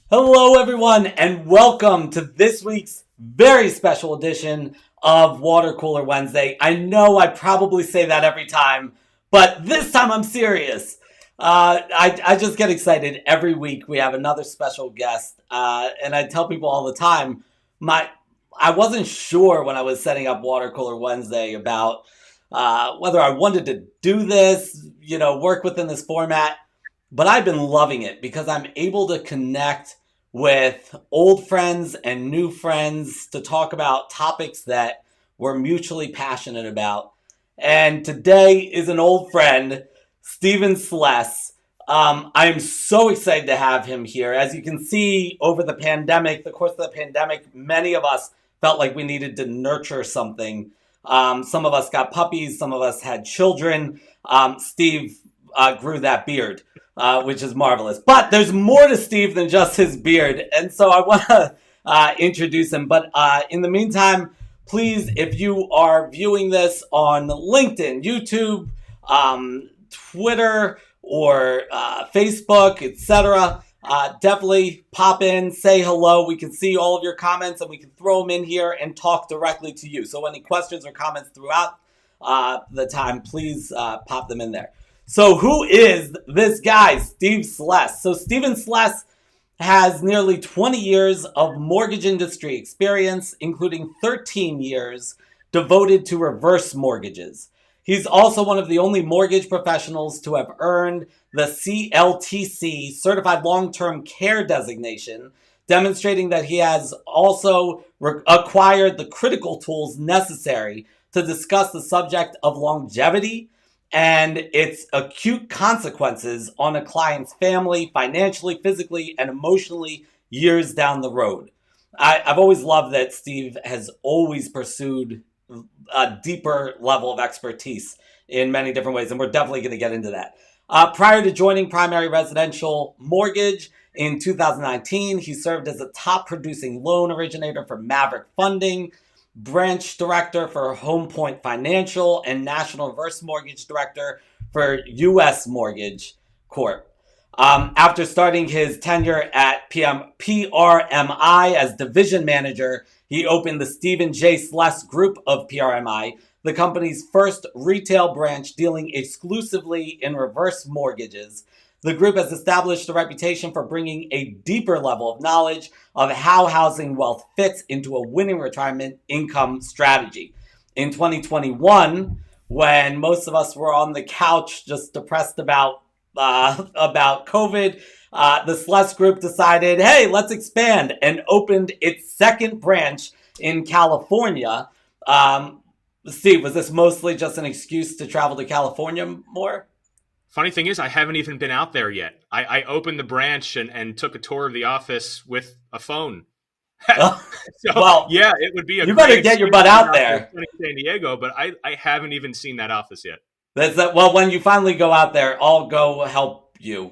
Hello, everyone, and welcome to this week's very special edition of Water Cooler Wednesday. I know I probably say that every time, but this time I'm serious. I just get excited every week. We have another special guest, and I tell people all the time, my I wasn't sure when I was setting up Water Cooler Wednesday about whether I wanted to do this, work within this format. But I've been loving it because I'm able to connect with old friends and new friends to talk about topics that we're mutually passionate about. And today is an old friend, Stephen Sless. I am so excited to have him here. As you can see, over the course of the pandemic, many of us felt like we needed to nurture something. Some of us got puppies, some of us had children. Steve grew that beard, which is marvelous. But there's more to Steve than just his beard. And so I want to introduce him. But in the meantime, please, if you are viewing this on LinkedIn, YouTube, Twitter, or Facebook, etc., definitely pop in, say hello. We can see all of your comments and we can throw them in here and talk directly to you. So any questions or comments throughout the time, please pop them in there. So who is this guy, Steve Sless? So Stephen Sless has nearly 20 years of mortgage industry experience, including 13 years devoted to reverse mortgages. He's also one of the only mortgage professionals to have earned the CLTC, Certified Long-Term Care designation, demonstrating that he has also acquired the critical tools necessary to discuss the subject of longevity and its acute consequences on a client's family, financially, physically, and emotionally years down the road. I've always loved that Steve has always pursued a deeper level of expertise in many different ways, and we're definitely going to get into that. Prior to joining Primary Residential Mortgage in 2019, he served as a top producing loan originator for Maverick Funding, branch director for Home Point Financial, and national reverse mortgage director for U.S. Mortgage Corp. After starting his tenure at PRMI as division manager, he opened the Stephen J. Sless Group of PRMI, the company's first retail branch dealing exclusively in reverse mortgages. The group has established a reputation for bringing a deeper level of knowledge of how housing wealth fits into a winning retirement income strategy. In 2021, when most of us were on the couch just depressed about COVID, the Sless Group decided, hey, let's expand, and opened its second branch in California. Steve, was this mostly just an excuse to travel to California more? Funny thing is, I haven't even been out there yet. I opened the branch and took a tour of the office with a phone. So, well, yeah, it would be you better get your butt out there. San Diego, but I haven't even seen that office yet. Well, when you finally go out there, I'll go help you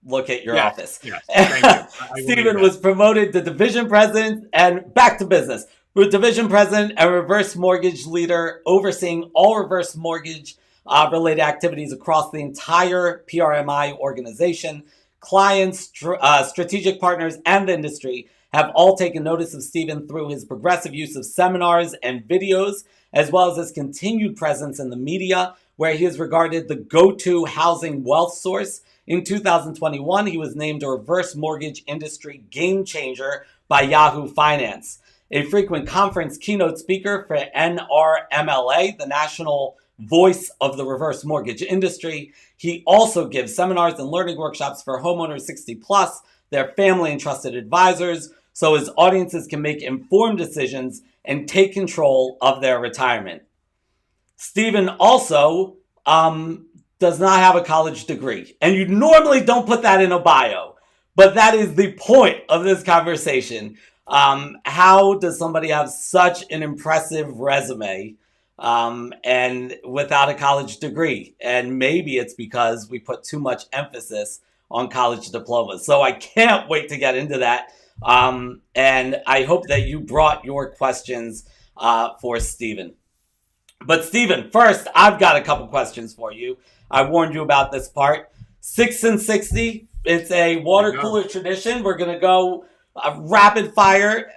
look at your office. Yes, thank you. Stephen was promoted to division president and back to business. We're division president and reverse mortgage leader, overseeing all reverse mortgage related activities across the entire PRMI organization. Clients, strategic partners, and the industry have all taken notice of Stephen through his progressive use of seminars and videos, as well as his continued presence in the media, where he is regarded the go-to housing wealth source. In 2021, he was named a reverse mortgage industry game changer by Yahoo Finance. A frequent conference keynote speaker for NRMLA, the national voice of the reverse mortgage industry. He also gives seminars and learning workshops for homeowners 60 plus, their family and trusted advisors, so his audiences can make informed decisions and take control of their retirement. Stephen also does not have a college degree, and you normally don't put that in a bio, but that is the point of this conversation. How does somebody have such an impressive resume and without a college degree? And maybe it's because we put too much emphasis on college diplomas. So I can't wait to get into that. And I hope that you brought your questions for Stephen. But Stephen, first, I've got a couple questions for you. I warned you about this part. 6 and 60, It's a There you water go. cooler tradition. We're going to go rapid fire.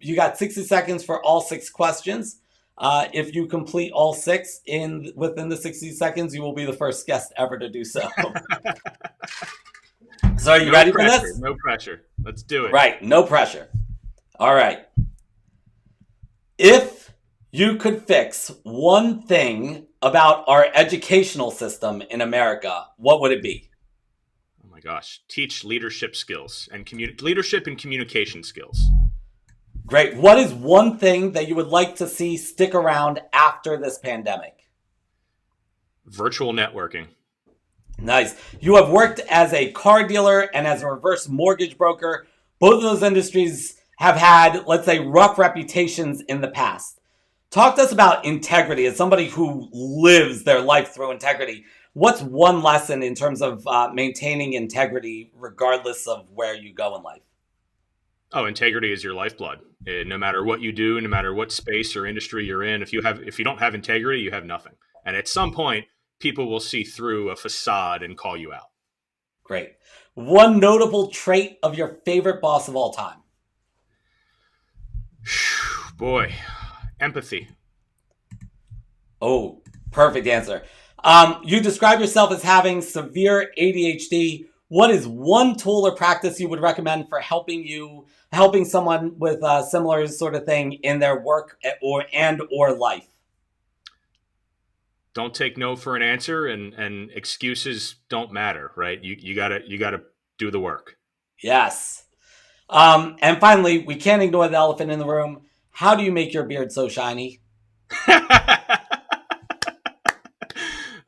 You got 60 seconds for all 6 questions. If you complete all 6 within the 60 seconds, you will be the first guest ever to do so. So are you No ready for pressure. this? No pressure. Let's do it. Right. No pressure. All right. If you could fix one thing about our educational system in America, what would it be? Oh my gosh. Teach leadership skills and leadership and communication skills. Great. What is one thing that you would like to see stick around after this pandemic? Virtual networking. Nice. You have worked as a car dealer and as a reverse mortgage broker. Both of those industries have had, let's say, rough reputations in the past. Talk to us about integrity as somebody who lives their life through integrity. What's one lesson in terms of maintaining integrity regardless of where you go in life? Oh, integrity is your lifeblood. No matter what you do, no matter what space or industry you're in, if you don't have integrity, you have nothing. And at some point, people will see through a facade and call you out. Great. One notable trait of your favorite boss of all time? Boy, empathy. Oh, perfect answer. You describe yourself as having severe ADHD. What is one tool or practice you would recommend for helping someone with a similar sort of thing in their work or life? Don't take no for an answer, and excuses don't matter, right? You gotta do the work. Yes. And finally, we can't ignore the elephant in the room. How do you make your beard so shiny?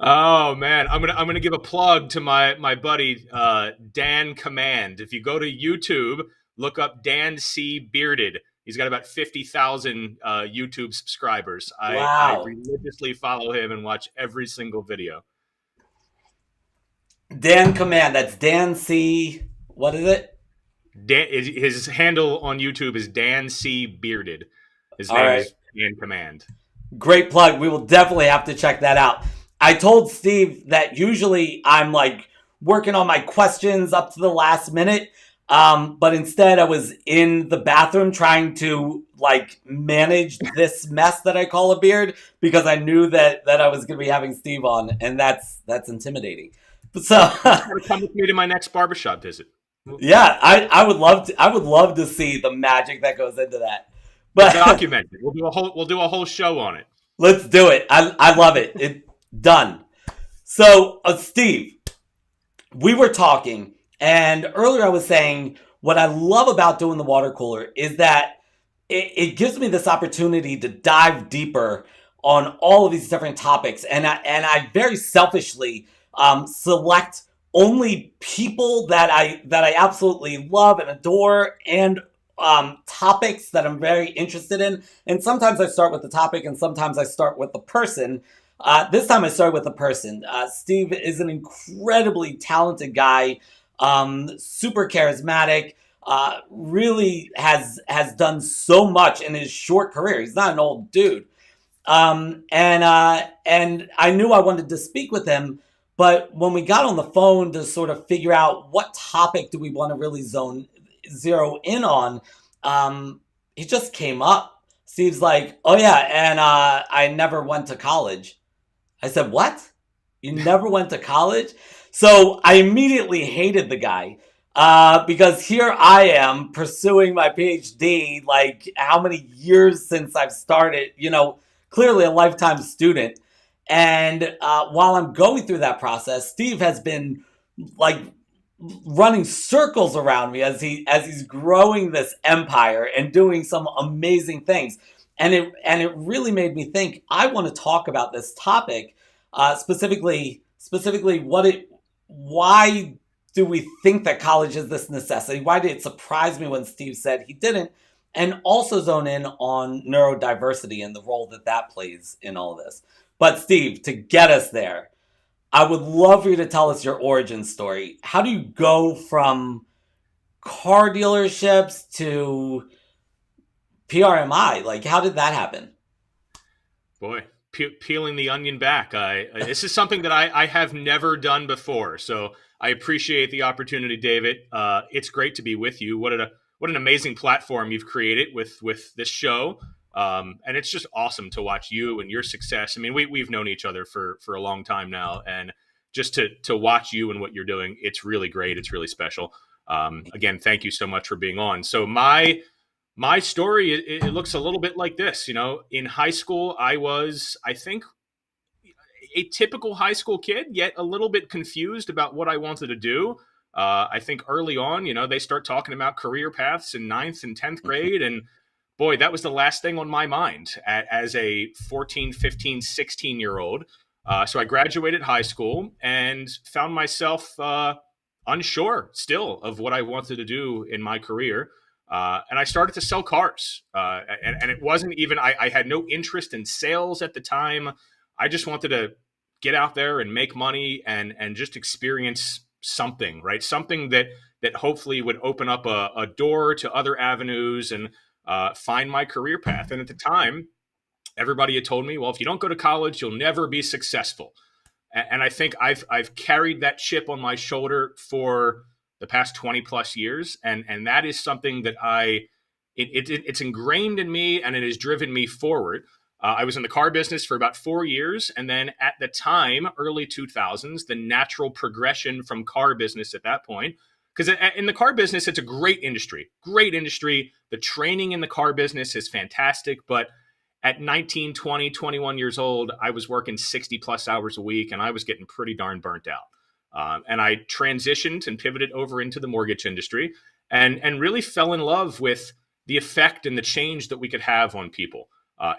Oh man, I'm gonna give a plug to my buddy Dan Command. If you go to YouTube, look up Dan C Bearded. He's got about 50,000 YouTube subscribers. I Wow. religiously follow him and watch every single video. Dan Command. That's Dan C. What is it? His handle on YouTube is Dan C Bearded. His All name right. is Dan Command. Great plug. We will definitely have to check that out. I told Steve that usually I'm like working on my questions up to the last minute. But instead I was in the bathroom trying to like manage this mess that I call a beard because I knew that I was going to be having Steve on, and that's intimidating. So Come with me to my next barbershop visit. yeah, I would love to see the magic that goes into that. We'll But document it. We'll do a whole show on it. let's do it. I love it. Done. So, Steve, we were talking, and earlier I was saying what I love about doing the water cooler is that it gives me this opportunity to dive deeper on all of these different topics, and I very selfishly select only people that I absolutely love and adore, and topics that I'm very interested in. And sometimes I start with the topic, and sometimes I start with the person. This time I started with a person. Steve is an incredibly talented guy, super charismatic, really has done so much in his short career. He's not an old dude. And I knew I wanted to speak with him, but when we got on the phone to sort of figure out what topic do we want to really zero in on, he just came up. Steve's like, oh yeah, and I never went to college. I said, what? You never went to college? So I immediately hated the guy because here I am pursuing my PhD, like how many years since I've started, clearly a lifetime student. And while I'm going through that process, Steve has been like running circles around me as he's growing this empire and doing some amazing things. And it really made me think I want to talk about this topic, specifically why do we think that college is this necessity? Why did it surprise me when Steve said he didn't? And also zone in on neurodiversity and the role that plays in all of this. But Steve, to get us there, I would love for you to tell us your origin story. How do you go from car dealerships to PRMI? Like, how did that happen? Boy, peeling the onion back. This is something that I have never done before. So I appreciate the opportunity, David. It's great to be with you. What an amazing platform you've created with this show. And it's just awesome to watch you and your success. I mean, we've known each other for a long time now, and just to watch you and what you're doing, it's really great. It's really special. Again, thank you so much for being on. So my story, it looks a little bit like this. In high school, I was, I think, a typical high school kid, yet a little bit confused about what I wanted to do. I think early on, they start talking about career paths in ninth and 10th grade. And boy, that was the last thing on my mind as a 14, 15, 16-year-old. So I graduated high school and found myself unsure still of what I wanted to do in my career. And I started to sell cars. And it wasn't even, I had no interest in sales at the time. I just wanted to get out there and make money and just experience something, right? Something that hopefully would open up a door to other avenues and find my career path. And at the time, everybody had told me, well, if you don't go to college, you'll never be successful. And I think I've carried that chip on my shoulder for the past 20 plus years. And that is something that it's ingrained in me, and it has driven me forward. I was in the car business for about 4 years. And then at the time, early 2000s, the natural progression from car business at that point, because in the car business, it's a great industry. The training in the car business is fantastic. But at 19, 20, 21 years old, I was working 60 plus hours a week, and I was getting pretty darn burnt out. And I transitioned and pivoted over into the mortgage industry and really fell in love with the effect and the change that we could have on people.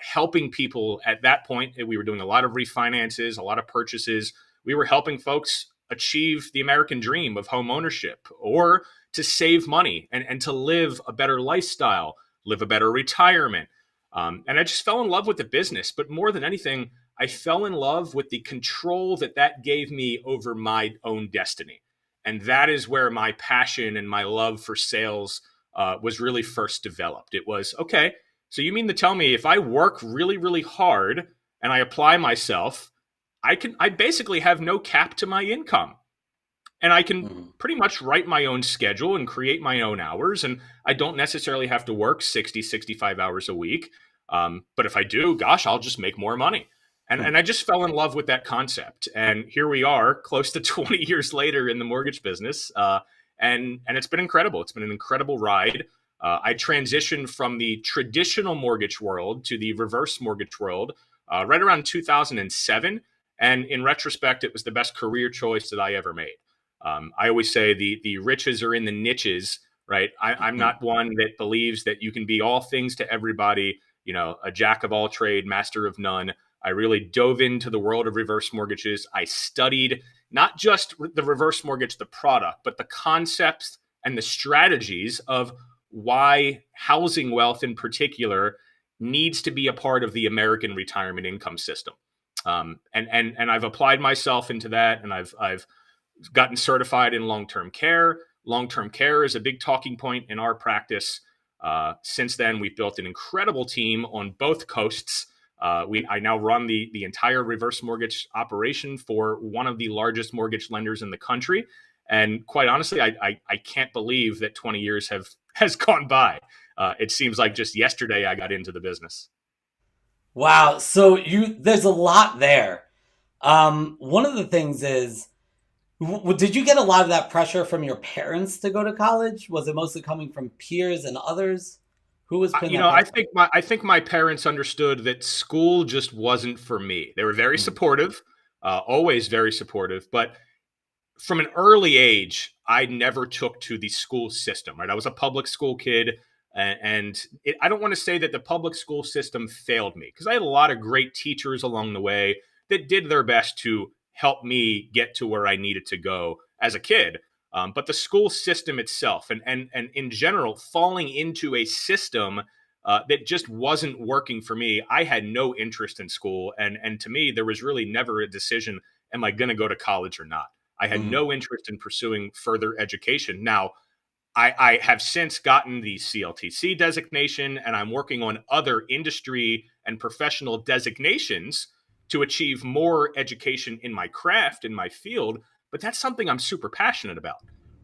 Helping people at that point. We were doing a lot of refinances, a lot of purchases. We were helping folks achieve the American dream of home ownership, or to save money and to live a better lifestyle, live a better retirement. And I just fell in love with the business. But more than anything, I fell in love with the control that gave me over my own destiny. And that is where my passion and my love for sales was really first developed. It was, okay, so you mean to tell me if I work really, really hard and I apply myself, I basically have no cap to my income. And I can pretty much write my own schedule and create my own hours. And I don't necessarily have to work 60, 65 hours a week. But if I do, gosh, I'll just make more money. And I just fell in love with that concept. And here we are, close to 20 years later in the mortgage business. And it's been incredible. It's been an incredible ride. I transitioned from the traditional mortgage world to the reverse mortgage world right around 2007. And in retrospect, it was the best career choice that I ever made. I always say the riches are in the niches, right? I'm not one that believes that you can be all things to everybody, a jack of all trade, master of none. I really dove into the world of reverse mortgages. I studied not just the reverse mortgage, the product, but the concepts and the strategies of why housing wealth in particular needs to be a part of the American retirement income system. And I've applied myself into that, and I've gotten certified in long-term care. Long-term care is a big talking point in our practice. Since then, we've built an incredible team on both coasts. I now run the entire reverse mortgage operation for one of the largest mortgage lenders in the country. And quite honestly, I can't believe that 20 years has gone by. It seems like just yesterday I got into the business. Wow. So there's a lot there. One of the things is, did you get a lot of that pressure from your parents to go to college? Was it mostly coming from peers and others? Who was putting that pressure? I think my parents understood that school just wasn't for me. They were very supportive, always very supportive, but from an early age, I never took to the school system, right? I was a public school kid, and I don't want to say that the public school system failed me, because I had a lot of great teachers along the way that did their best to help me get to where I needed to go as a kid. But the school system itself and in general, falling into a system that just wasn't working for me, I had no interest in school. And to me, there was really never a decision, am I going to go to college or not? I had no interest in pursuing further education. Now, I have since gotten the CLTC designation, and I'm working on other industry and professional designations to achieve more education in my craft, in my field. but that's something I'm super passionate about,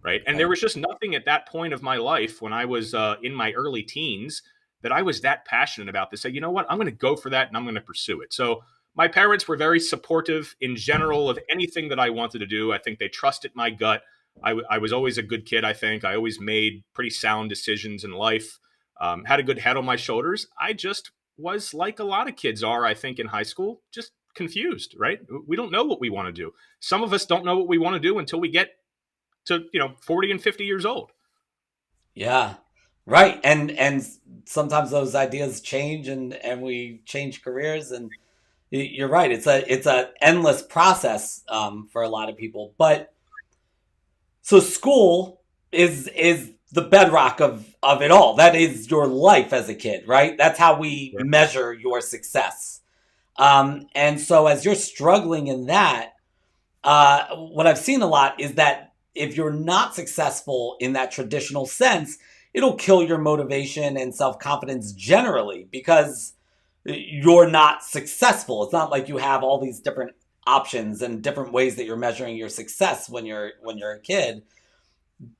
right? And there was just nothing at that point of my life when I was in my early teens that I was that passionate about to say, you know what, I'm going to go for that and I'm going to pursue it. So my parents were very supportive in general of anything that I wanted to do. I think they trusted my gut. I was always a good kid, I think. I always made pretty sound decisions in life, had a good head on my shoulders. I just was like a lot of kids are, I think, in high school, just confused, right? We don't know what we want to do. Some of us don't know what we want to do until we get to, 40 and 50 years old. Yeah. Right. And sometimes those ideas change and we change careers, and you're right. It's a endless process for a lot of people. But so school is the bedrock of it all. That is your life as a kid, right? That's how we Yeah. measure your success. And so as you're struggling in that, what I've seen a lot is that if you're not successful in that traditional sense, it'll kill your motivation and self confidence generally because you're not successful. It's not like you have all these different options and different ways that you're measuring your success when you're a kid.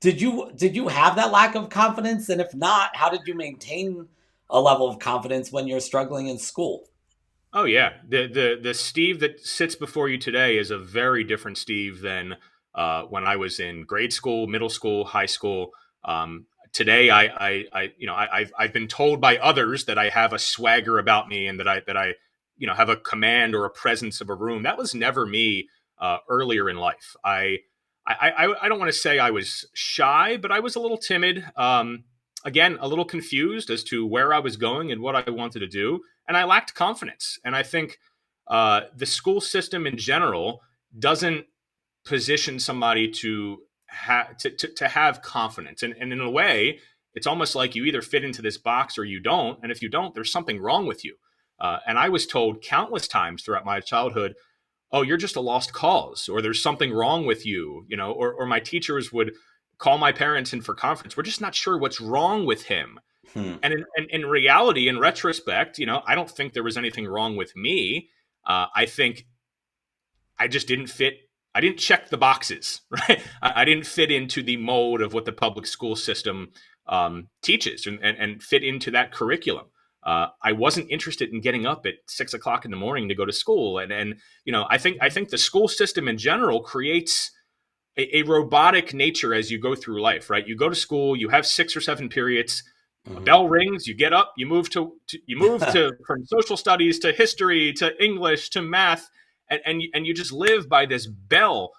Did you have that lack of confidence? And if not, how did you maintain a level of confidence when you're struggling in school? Oh yeah, the Steve that sits before you today is a very different Steve than when I was in grade school, middle school, high school. Today, I've been told by others that I have a swagger about me and that I have a command or a presence of a room. That was never me earlier in life. I don't want to say I was shy, but I was a little timid. Again, a little confused as to where I was going and what I wanted to do, and I lacked confidence. And I think the school system in general doesn't position somebody to have confidence. And in a way, it's almost like you either fit into this box or you don't. And if you don't, there's something wrong with you. And I was told countless times throughout my childhood, oh, you're just a lost cause, or there's something wrong with you, or my teachers would call my parents in for conference. We're just not sure what's wrong with him. Hmm. And in reality, in retrospect, I don't think there was anything wrong with me. I think I just didn't fit. I didn't check the boxes, right? I didn't fit into the mold of what the public school system teaches and fit into that curriculum. I wasn't interested in getting up at 6 o'clock in the morning to go to school. And I think the school system in general creates a robotic nature as you go through life, right? You go to school, you have 6 or 7 periods, a Mhm. bell rings, you get up, you move to from social studies to history to English to math, and you just live by this bell.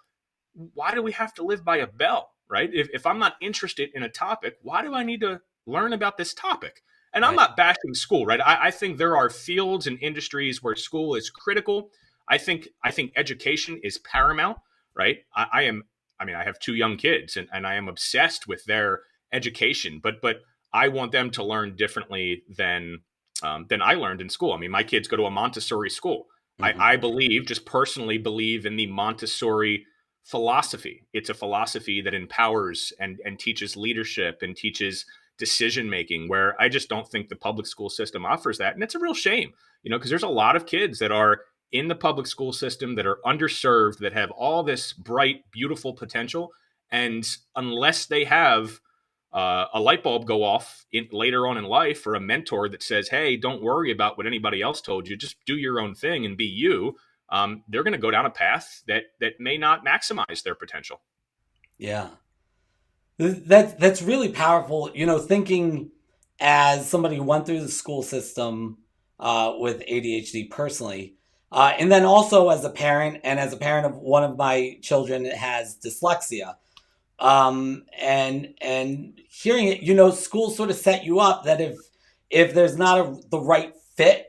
Why do we have to live by a bell, right? If I'm not interested in a topic, why do I need to learn about this topic? And I'm Right. not bashing school, right? I think there are fields and industries where school is critical. I think education is paramount, right? I have 2 young kids, and I am obsessed with their education, but I want them to learn differently than I learned in school. I mean, my kids go to a Montessori school. Mhm. I believe, just personally believe in the Montessori philosophy. It's a philosophy that empowers and teaches leadership and teaches decision making, where I just don't think the public school system offers that. And it's a real shame, because there's a lot of kids that are in the public school system that are underserved, that have all this bright, beautiful potential. And unless they have a light bulb go off later on in life, or a mentor that says, hey, don't worry about what anybody else told you, just do your own thing and be you, they're going to go down a path that may not maximize their potential. Yeah. That's really powerful. Thinking as somebody who went through the school system with ADHD personally, and then also as a parent, and as a parent of one of my children that has dyslexia. And hearing it, schools sort of set you up that if there's not the right fit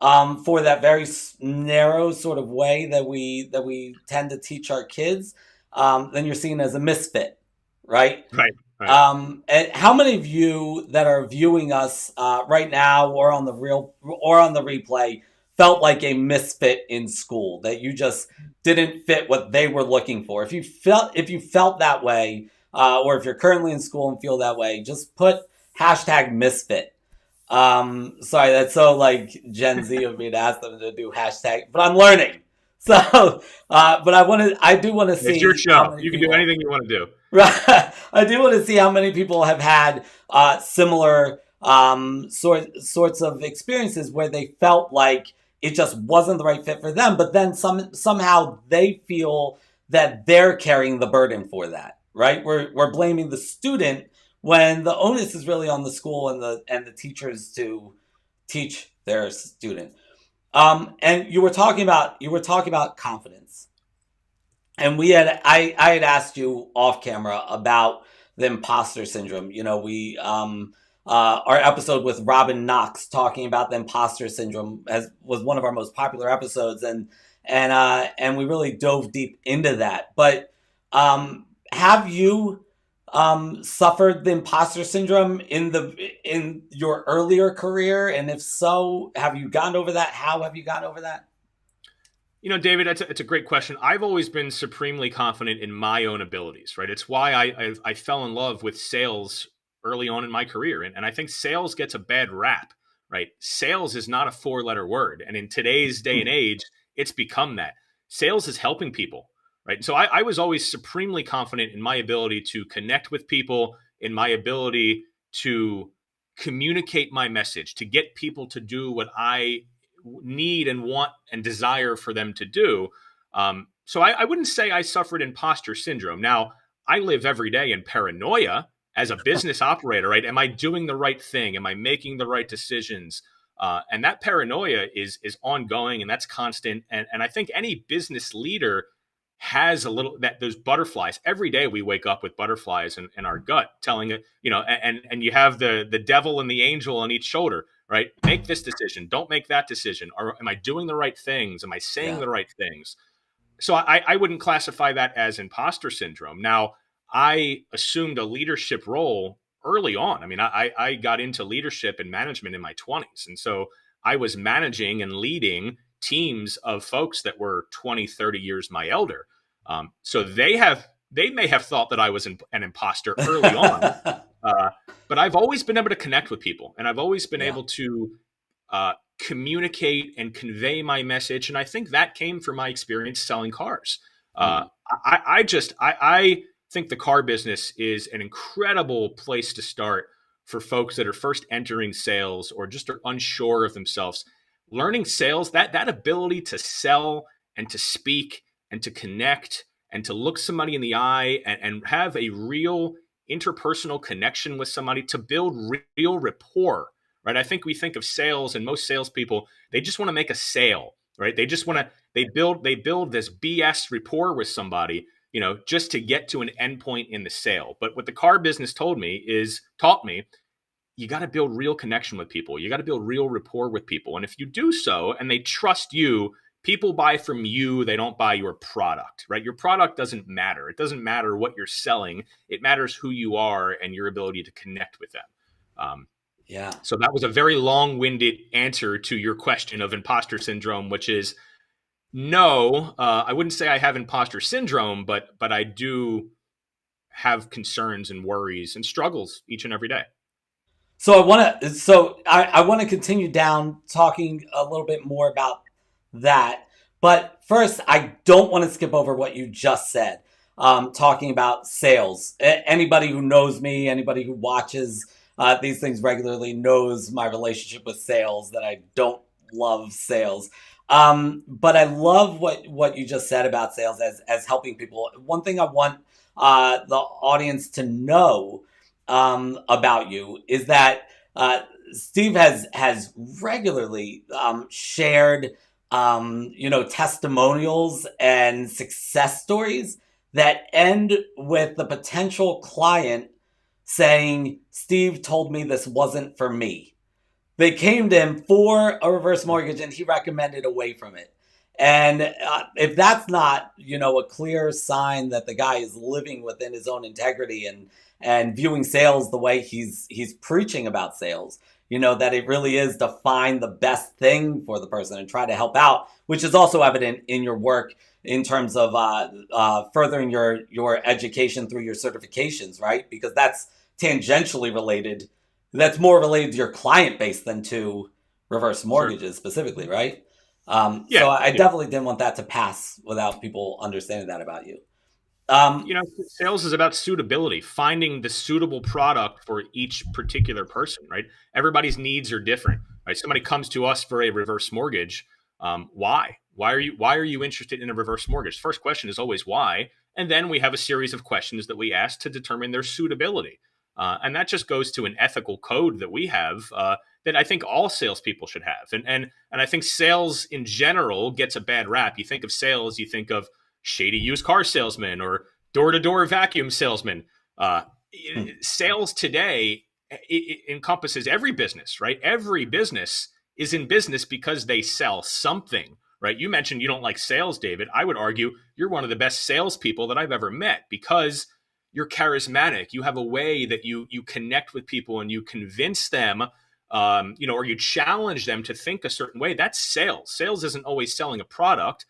for that very narrow sort of way that we tend to teach our kids, then you're seen as a misfit, right? Right. Right. And how many of you that are viewing us right now, or on the replay, felt like a misfit in school, that you just didn't fit what they were looking for? If you felt that way, or if you're currently in school and feel that way, just put hashtag misfit. Sorry, that's so like Gen Z of me to ask them to do hashtag, but I'm learning. So, but I do want to It's your see how show. many You can do people. anything you want to do. Right. I do want to see how many people have had similar sorts of experiences where they felt like it just wasn't the right fit for them, but then somehow they feel that they're carrying the burden for that. Right? We're blaming the student when the onus is really on the school and the teachers to teach their student. And you were talking about confidence, and I had asked you off camera about the imposter syndrome. You know, we our episode with Robin Knox talking about the imposter syndrome was one of our most popular episodes, and we really dove deep into that. But have you suffered the imposter syndrome in your earlier career, and if so, have you gotten over that? How have you gotten over that? David, it's a great question. I've always been supremely confident in my own abilities, right? It's why I fell in love with sales early on in my career. And I think sales gets a bad rap, right? Sales is not a four-letter word. And in today's day and age, it's become that. Sales is helping people, right? So I was always supremely confident in my ability to connect with people, in my ability to communicate my message, to get people to do what I need and want and desire for them to do. So I wouldn't say I suffered imposter syndrome. Now, I live every day in paranoia as a business operator, right? Am I doing the right thing? Am I making the right decisions? And that paranoia is ongoing, and that's constant. And I think any business leader has a little that those butterflies every day. We wake up with butterflies in our gut telling it, and you have the devil and the angel on each shoulder, right? Make this decision, don't make that decision. Or am I doing the right things? Am I saying Yeah. the right things? So I wouldn't classify that as imposter syndrome. Now, I assumed a leadership role early on. I mean, I got into leadership and management in my 20s. And so I was managing and leading teams of folks that were 20, 30 years my elder. So they may have thought that I was an imposter early on, uh, but I've always been able to connect with people, and I've always been Yeah. able to communicate and convey my message. And I think that came from my experience selling cars. Uh, Mm. I think the car business is an incredible place to start for folks that are first entering sales or just are unsure of themselves. Learning sales, that ability to sell and to speak and to connect and to look somebody in the eye and have a real interpersonal connection with somebody, to build real rapport, right? I think we think of sales, and most salespeople, they just want to make a sale, right? They just want to they build this BS rapport with somebody, just to get to an endpoint in the sale. But what the car business taught me, you got to build real connection with people. You got to build real rapport with people, and if you do so, and they trust you, people buy from you. They don't buy your product, right? Your product doesn't matter. It doesn't matter what you're selling. It matters who you are and your ability to connect with them. Um, Yeah. so that was a very long-winded answer to your question of imposter syndrome, which is no. I wouldn't say I have imposter syndrome, but I do have concerns and worries and struggles each and every day. So I want to continue down talking a little bit more about that. But first, I don't want to skip over what you just said, talking about sales. Anybody who knows me, anybody who watches these things regularly knows my relationship with sales, that I don't love sales. But I love what you just said about sales as helping people. One thing I want the audience to know about you is that Steve has regularly shared testimonials and success stories that end with the potential client saying, "Steve told me this wasn't for me." They came to him for a reverse mortgage and he recommended away from it. And if that's not, a clear sign that the guy is living within his own integrity and viewing sales the way he's preaching about sales, that it really is to find the best thing for the person and try to help out, which is also evident in your work in terms of furthering your education through your certifications, right? Because that's tangentially related. That's more related to your client base than to reverse Sure. mortgages specifically, right? Yeah, So I yeah. definitely didn't want that to pass without people understanding that about you. Um, Sales is about suitability, finding the suitable product for each particular person, right? Everybody's needs are different, right? Somebody comes to us for a reverse mortgage. Why? Why are you interested in a reverse mortgage? First question is always why, and then we have a series of questions that we ask to determine their suitability, and that just goes to an ethical code that we have that I think all salespeople should have, and I think sales in general gets a bad rap. You think of sales, you think of shady used car salesman or door-to-door vacuum salesman. Uh, Sales today it encompasses every business, right? Every business is in business because they sell something, right? You mentioned you don't like sales, David. I would argue you're one of the best salespeople that I've ever met because you're charismatic. You have a way that you connect with people and you convince them, or you challenge them to think a certain way. That's sales. Sales isn't always selling a product.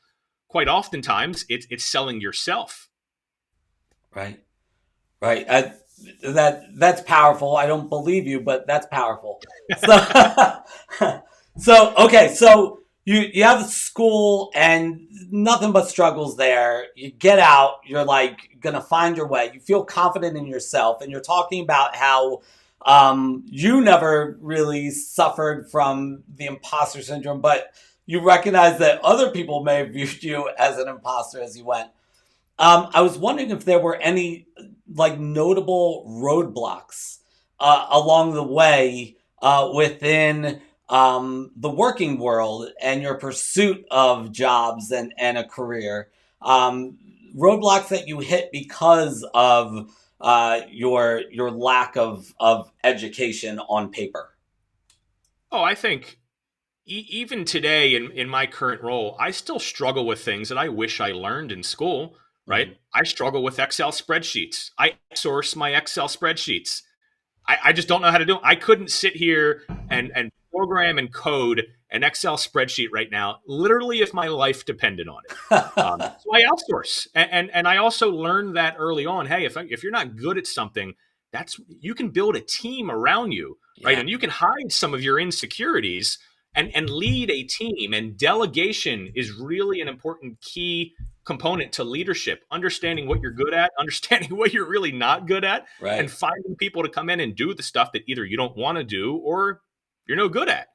Quite oftentimes, it's selling yourself. right, right. That's powerful. I don't believe you, but that's powerful. So, so okay, so you have school and nothing but struggles there. You get out, you're like gonna find your way. You feel confident in yourself, and you're talking about how you never really suffered from the imposter syndrome, but you recognize that other people may have viewed you as an imposter as you went. I was wondering if there were any like notable roadblocks along the way within the working world and your pursuit of jobs and a career. Roadblocks that you hit because of your lack of education on paper. Oh, I think even today in my current role, I still struggle with things that I wish I learned in school, right? Mhm. I struggle with Excel spreadsheets. I source my Excel spreadsheets. I just don't know how to do it. I couldn't sit here and program and code an Excel spreadsheet right now, literally if my life depended on it. So I outsource, and I also learned that early on. Hey, if you're not good at something, you can build a team around you, right? Yeah, And you can hide some of your insecurities and lead a team. And delegation is really an important key component to leadership. Understanding what you're good at, understanding what you're really not good at, and right. finding people to come in and do the stuff that either you don't want to do or you're no good at.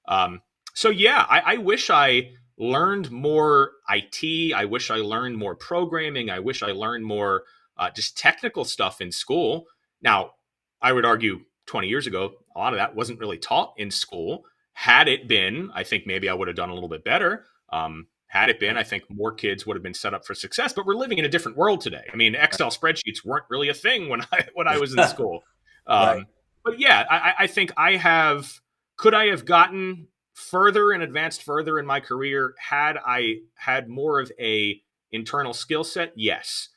Um, so yeah, I wish I learned more IT. I wish I learned more programming. I wish I learned more just technical stuff in school. Now, I would argue 20 years ago, a lot of that wasn't really taught in school. Had it been, I think maybe I would have done a little bit better. Had it been, I Right, think more kids would have been set up for success. But we're living in a different world today. I mean, Excel spreadsheets weren't really a thing when I was in right. school. Right. But yeah, I think I have. Could I have gotten further and advanced further in my career had I had more of a internal skill set? Yes.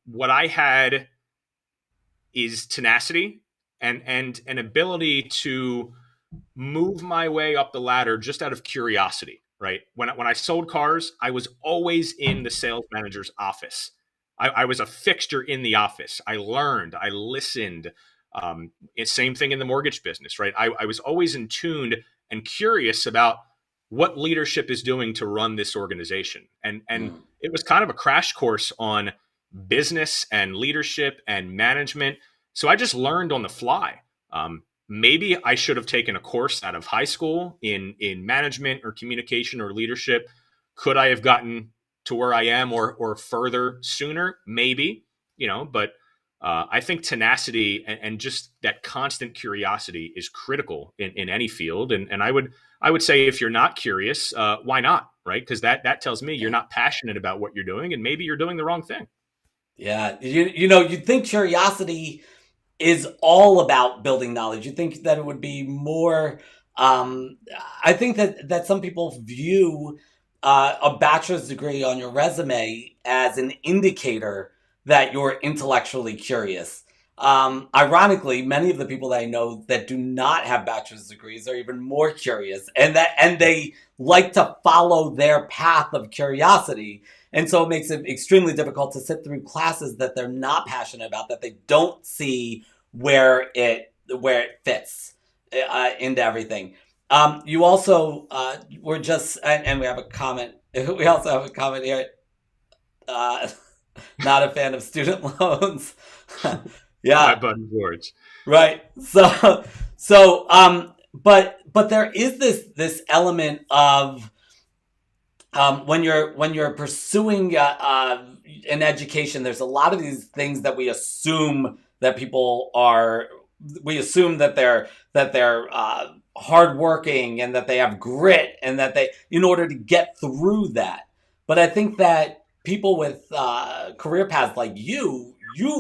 What I had is tenacity and an ability to move my way up the ladder just out of curiosity, right? When I sold cars, I was always in the sales manager's office. I was a fixture in the office. I learned, I listened. Same thing in the mortgage business, right? I was always in tuned and curious about what leadership is doing to run this organization. And Mm. it was kind of a crash course on business and leadership and management. So I just learned on the fly. Maybe I should have taken a course out of high school in management or communication or leadership. Could I have gotten to where I am or further sooner? Maybe, but I think tenacity and just that constant curiosity is critical in any field. And I would say if you're not curious, why not? Right? Because that tells me you're Yeah. not passionate about what you're doing, and maybe you're doing the wrong thing. Yeah. You'd think curiosity is all about building knowledge. You think that it would be more. Um, I think that some people view a bachelor's degree on your resume as an indicator that you're intellectually curious. Ironically, many of the people that I know that do not have bachelor's degrees are even more curious, and they like to follow their path of curiosity. And so it makes it extremely difficult to sit through classes that they're not passionate about, that they don't see where it fits into everything. You also were just, and we have a comment. We also have a comment here. Uh, Not a fan of student loans. My Yeah, buddy George. right. But there is this element of when you're pursuing an education. There's a lot of these things that we assume that people are. We assume that they're hardworking and that they have grit and that they, in order to get through that. But I think that people with career paths like you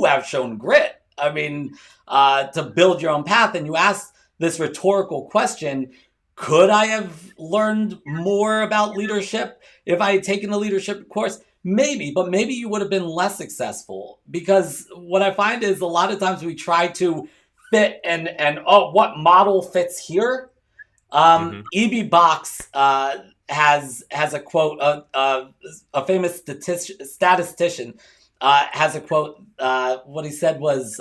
have shown grit. I mean, to build your own path, and you ask this rhetorical question: could I have learned more about leadership if I had taken a leadership course? Maybe, but maybe you would have been less successful, because what I find is a lot of times we try to fit and oh, what model fits here? Mm-hmm. E.B. Box has a quote. A famous statistician has a quote. What he said was,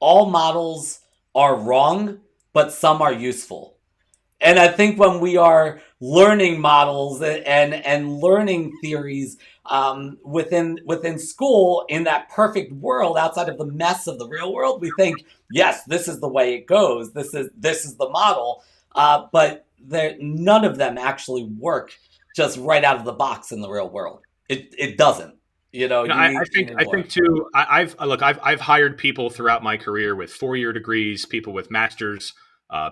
"All models are wrong, but some are useful." And I think when we are learning models and learning theories within school, in that perfect world outside of the mess of the real world, we think, yes, this is the way it goes. This is the model. But none of them actually work just right out of the box in the real world. It doesn't. You know, I think too. I've hired people throughout my career with 4-year degrees, people with masters,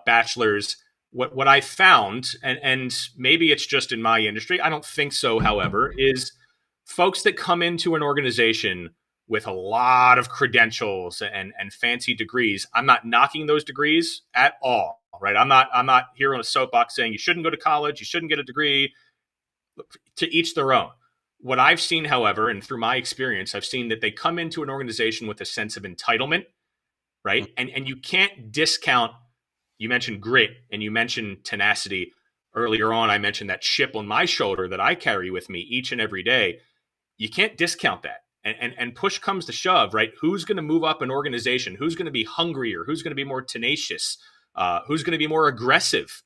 bachelors. What I found, and maybe it's just in my industry, I don't think so, however, is folks that come into an organization with a lot of credentials and fancy degrees. I'm not knocking those degrees at all, right? I'm not here on a soapbox saying you shouldn't go to college, you shouldn't get a degree. To each their own. What I've seen, however, and through my experience, I've seen that they come into an organization with a sense of entitlement, right? And you can't discount. You mentioned grit and you mentioned tenacity. Earlier on, I mentioned that chip on my shoulder that I carry with me each and every day. You can't discount that. And push comes to shove, right? Who's going to move up an organization? Who's going to be hungrier? Who's going to be more tenacious? Who's going to be more aggressive?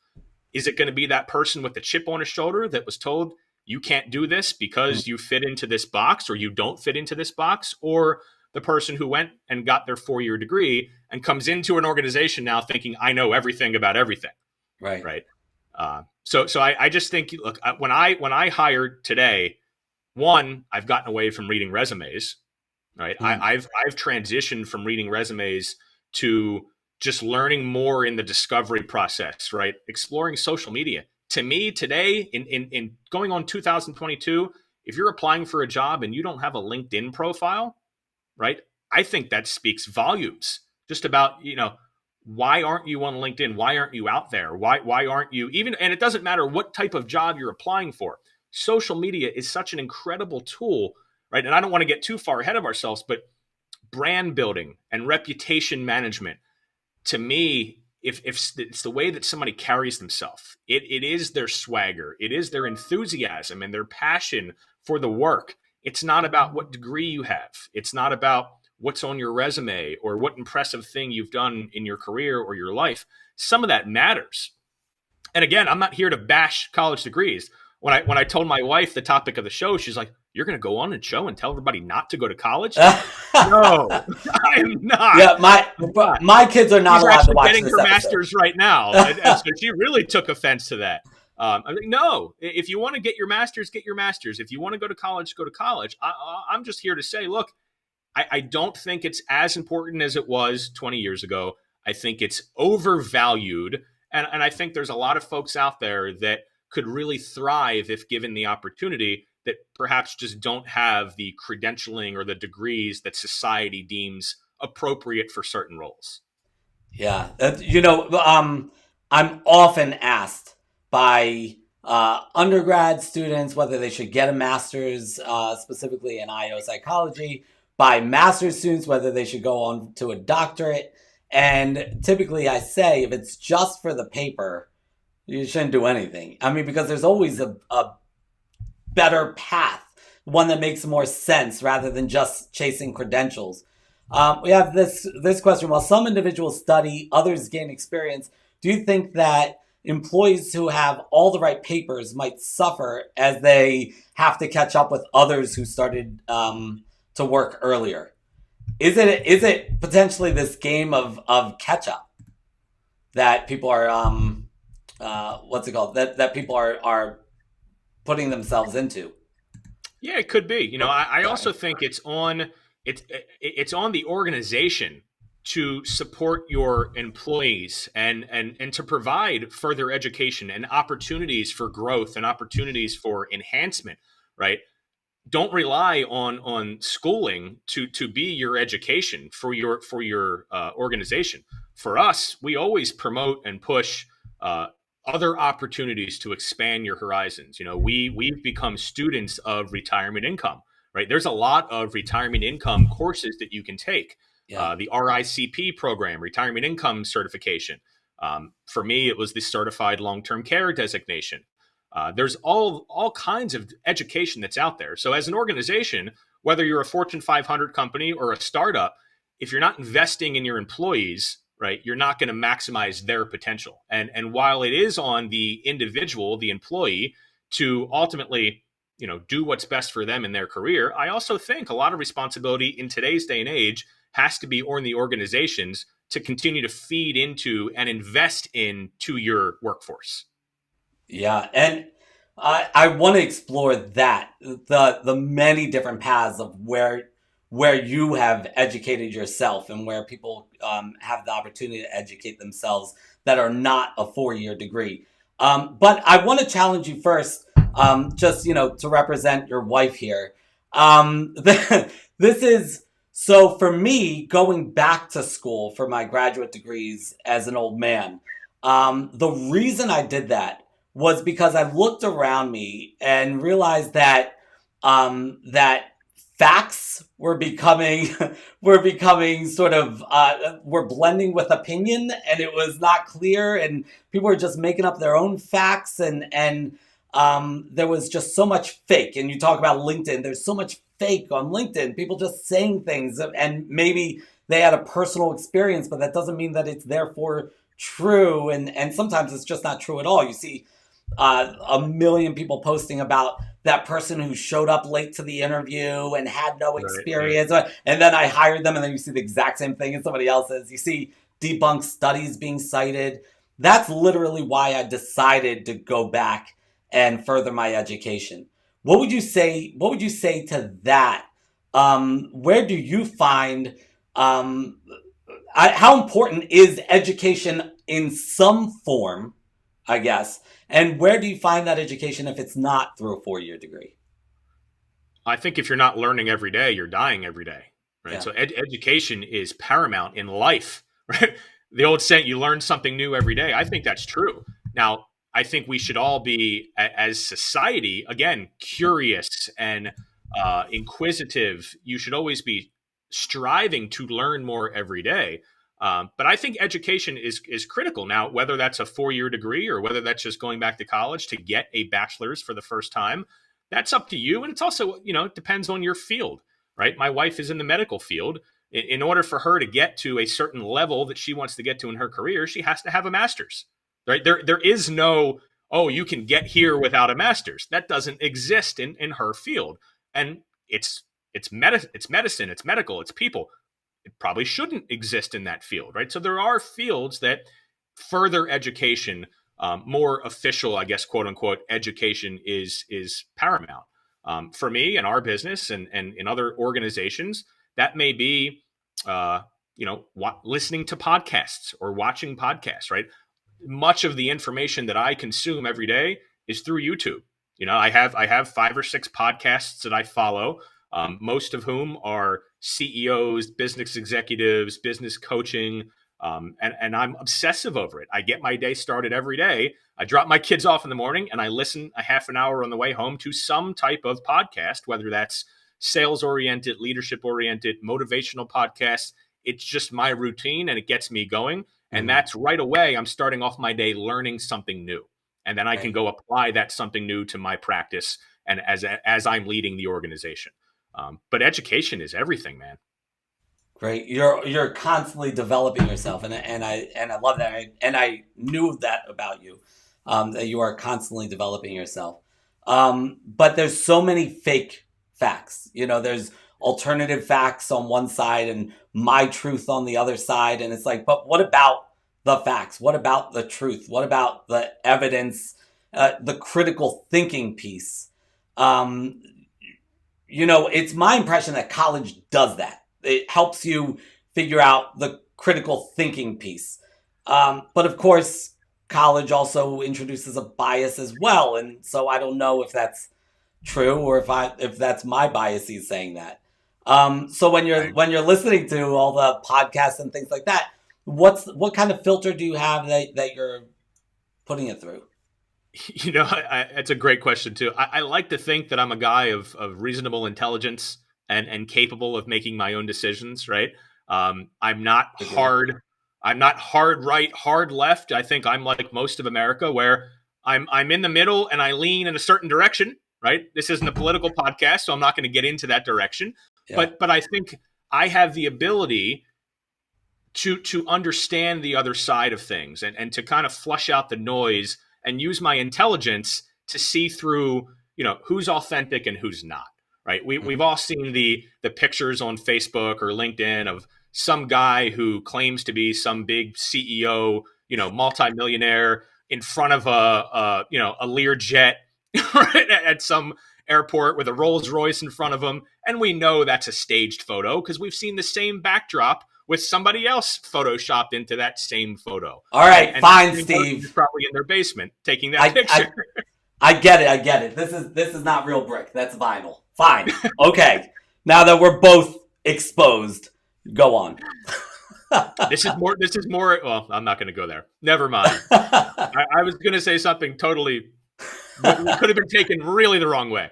Is it going to be that person with the chip on his shoulder that was told you can't do this because you fit into this box or you don't fit into this box? Or the person who went and got their 4-year degree and comes into an organization now thinking, I know everything about everything. Right. So I just think, look, when I hired today, one, I've gotten away from reading resumes, right? I've transitioned from reading resumes to just learning more in the discovery process, right? Exploring social media. To me today, in going on 2022, if you're applying for a job and you don't have a LinkedIn profile, right? I think that speaks volumes just about, why aren't you on LinkedIn? Why aren't you out there? Why aren't you even, and it doesn't matter what type of job you're applying for. Social media is such an incredible tool, right? And I don't want to get too far ahead of ourselves, but brand building and reputation management, to me, if it's the way that somebody carries themselves, it is their swagger, it is their enthusiasm and their passion for the work. It's not about what degree you have. It's not about what's on your resume or what impressive thing you've done in your career or your life. Some of that matters. And again, I'm not here to bash college degrees. When I told my wife the topic of the show, she's like, "You're going to go on and show and tell everybody not to go to college?" No, I am not. Yeah, my kids are not allowed to watch getting this her episode. master's right now, and so she really took offense to that. I'm like, no, if you want to get your master's, get your master's. If you want to go to college, go to college. I'm just here to say, look, I don't think it's as important as it was 20 years ago. I think it's overvalued, and I think there's a lot of folks out there that could really thrive if given the opportunity, that perhaps just don't have the credentialing or the degrees that society deems appropriate for certain roles. Yeah. I'm often asked by undergrad students whether they should get a master's, specifically in IO psychology, by master's students whether they should go on to a doctorate. And typically I say, if it's just for the paper, you shouldn't do anything. I mean, because there's always a better path, one that makes more sense rather than just chasing credentials. We have this question. While some individuals study, others gain experience, do you think that employees who have all the right papers might suffer as they have to catch up with others who started to work earlier. Is it potentially this game of catch up that people are what's it called, that people are putting themselves into? Yeah, it could be. I Sorry. also think it's on the organization to support your employees and to provide further education and opportunities for growth and opportunities for enhancement, right? Don't rely on schooling to be your education for your organization. For us, we always promote and push uh, other opportunities to expand your horizons. We've become students of retirement income, right? There's a lot of retirement income courses that you can take. Yeah. The RICP program, retirement income certification. For me, it was the certified long-term care designation. There's all kinds of education that's out there. So as an organization, whether you're a Fortune 500 company or a startup, if you're not investing in your employees, right, you're not going to maximize their potential. And while it is on the individual, the employee, to ultimately, do what's best for them in their career, I also think a lot of responsibility in today's day and age has to be on the organizations to continue to feed into and invest into your workforce. Yeah, and I want to explore that, the many different paths of where you have educated yourself and where people have the opportunity to educate themselves that are not a 4-year degree. But I want to challenge you first, just to represent your wife here. This is so for me going back to school for my graduate degrees as an old man. The reason I did that was because I looked around me and realized that facts were becoming were becoming sort of were blending with opinion, and it was not clear, and people were just making up their own facts, and there was just so much fake. And you talk about LinkedIn, there's so much fake on LinkedIn, people just saying things, and maybe they had a personal experience, but that doesn't mean that it's therefore true, and sometimes it's just not true at all. You see a million people posting about that person who showed up late to the interview and had no Right, right. experience, and then I hired them, and then you see the exact same thing as somebody else's. You see debunked studies being cited. That's literally why I decided to go back and further my education. What would you say? What would you say to that? Where do you find um, how important is education in some form, I guess? And where do you find that education if it's not through a 4-year degree? I think if you're not learning every day, you're dying every day, right? Yeah. So education is paramount in life, right? The old saying, you learn something new every day. I think that's true. Now, I think we should all be, as society, again, curious and inquisitive. You should always be striving to learn more every day. But I think education is critical now, whether that's a 4-year degree or whether that's just going back to college to get a bachelor's for the first time. That's up to you, and it's also it depends on your field, right? My wife is in the medical field. In order for her to get to a certain level that she wants to get to in her career, she has to have a master's, right? There is no, oh, you can get here without a master's. That doesn't exist in her field, and it's medicine, it's medical, it's people. It probably shouldn't exist in that field, right? So there are fields that further education, more official, I guess, quote unquote, education is paramount. For me and our business and in other organizations, that may be, listening to podcasts or watching podcasts, right? Much of the information that I consume every day is through YouTube. I have 5 or 6 podcasts that I follow, most of whom are CEOs, business executives, business coaching, and I'm obsessive over it. I get my day started every day. I drop my kids off in the morning and I listen a half an hour on the way home to some type of podcast, whether that's sales oriented, leadership oriented, motivational podcasts. It's just my routine and it gets me going. And Mhm. that's right away. I'm starting off my day learning something new. And then I can Right. go apply that something new to my practice and as I'm leading the organization. But education is everything, man. Great. You're constantly developing yourself, and I love that. I knew that about you, that you are constantly developing yourself. But there's so many fake facts. There's alternative facts on one side and my truth on the other side, and it's like, but what about the facts? What about the truth? What about the evidence? The critical thinking piece. Um, it's my impression that college does that. It helps you figure out the critical thinking piece. But of course, college also introduces a bias as well. And so I don't know if that's true or if that's my biases saying that. So when you're Right. when you're listening to all the podcasts and things like that, what kind of filter do you have that you're putting it through? It's a great question too. I like to think that I'm a guy of reasonable intelligence and capable of making my own decisions. Right. I'm not Agree. hard. I'm not hard right, hard left. I think I'm like most of America, where I'm in the middle and I lean in a certain direction. Right. This isn't a political podcast, so I'm not going to get into that direction. Yeah. But I think I have the ability to understand the other side of things and to kind of flush out the noise and use my intelligence to see through, who's authentic and who's not. Right. We've all seen the pictures on Facebook or LinkedIn of some guy who claims to be some big CEO, multimillionaire in front of a Learjet right, at some airport with a Rolls Royce in front of him. And we know that's a staged photo because we've seen the same backdrop with somebody else photoshopped into that same photo. All right. And Fine, the same person is Steve. probably in their basement taking that I, picture. I I get it. I get it. This is not real brick. That's vinyl. Fine. Okay. Now that we're both exposed, go on. This is more. Well, I'm not going to go there. Never mind. I was going to say something totally could have been taken really the wrong way.